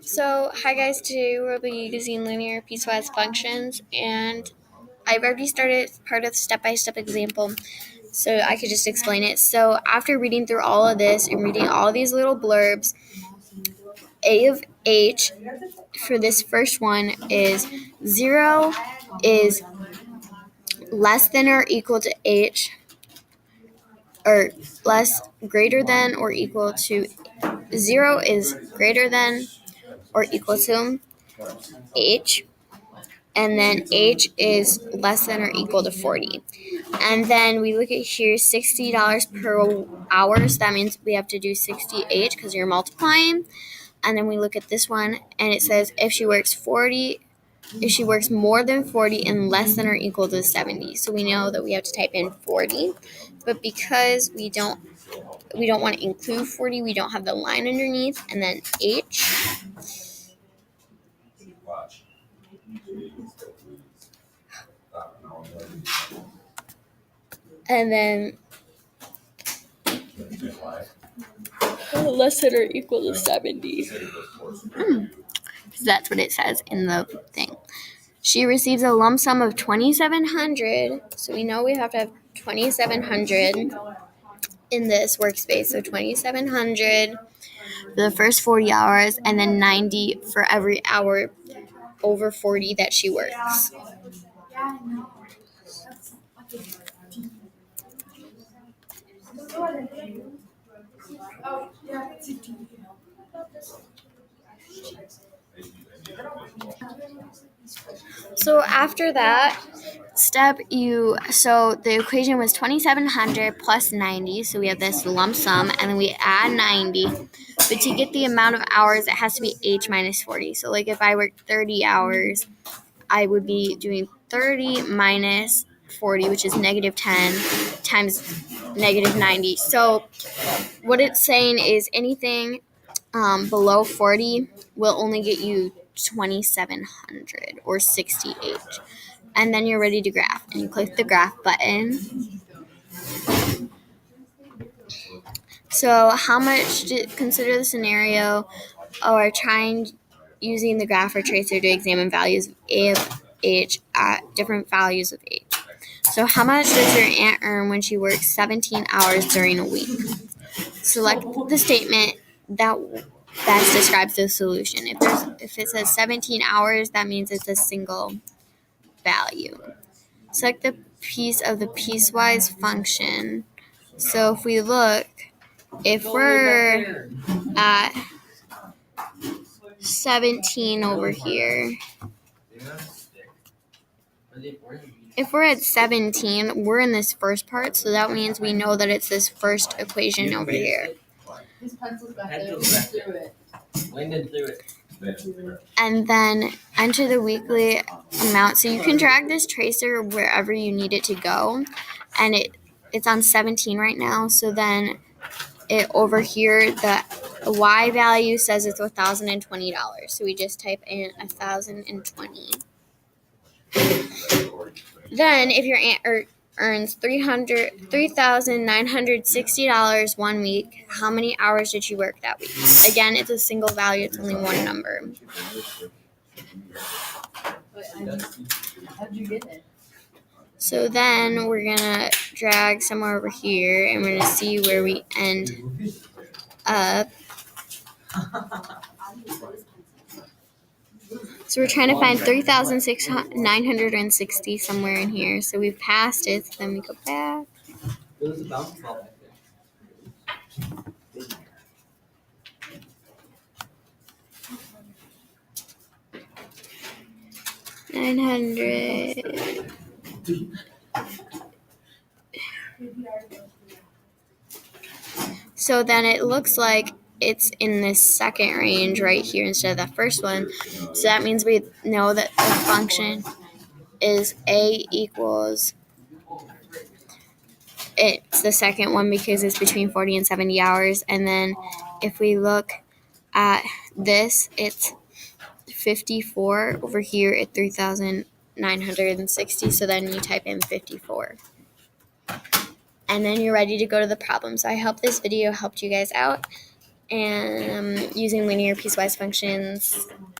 So, hi guys, today we'll be using linear piecewise functions, and I've already started part of the step-by-step example, so I could just explain it. So, after reading through all of this and reading all these little blurbs, A of h for this first one is 0 is less than or equal to h, or greater than or equal to 0 is greater than or equal to h, and then h is less than or equal to 40. And then we look at here, $60 per hour, so that means we have to do 60h because you're multiplying. And then we look at this one, and it says if she works more than 40 and less than or equal to 70. So we know that we have to type in 40, but because we don't want to include 40, we don't have the line underneath, and then h. And then less than or equal to 70. That's what it says in the thing. She receives a lump sum of $2,700. So we know we have to have $2,700 in this workspace. So $2,700 for the first 40 hours, and then $90 for every hour over 40 that she works. So after that step, so the equation was 2,700 plus 90, so we have this lump sum, and then we add 90. But to get the amount of hours, it has to be h minus 40. So like if I worked 30 hours, I would be doing 30 minus 40, which is negative 10 times negative 90. So what it's saying is anything below 40 will only get you 2,700 or 60h. And then you're ready to graph, and you click the graph button. So how much consider the scenario or trying using the graph or tracer to examine values of A of h at different values of h. So how much does your aunt earn when she works 17 hours during a week? Select the statement that best describes the solution. If it says 17 hours, that means it's a single value. Select the piece of the piecewise function. So if we look, if we're at 17 over here, if we're at 17, we're in this first part, so that means we know that it's this first equation over here. And then enter the weekly amount. So you can drag this tracer wherever you need it to go, and it's on 17 right now. So then over here, the y value says it's $1,020. So we just type in 1,020. Then if your aunt earns $3,960 one week, how many hours did she work that week? Again, it's a single value, it's only one number. How'd you get it? So then we're gonna drag somewhere over here, and we're gonna see where we end up. So we're trying to find 3,960 somewhere in here. So we've passed it, so then we go back. There's a bounce ball back there. 900. So then it looks like it's in this second range right here instead of that first one. So that means we know that the function is A equals, it's the second one because it's between 40 and 70 hours. And then if we look at this, it's 54 over here at 3,960. So then you type in 54. And then you're ready to go to the problem. So I hope this video helped you guys out. and using linear piecewise functions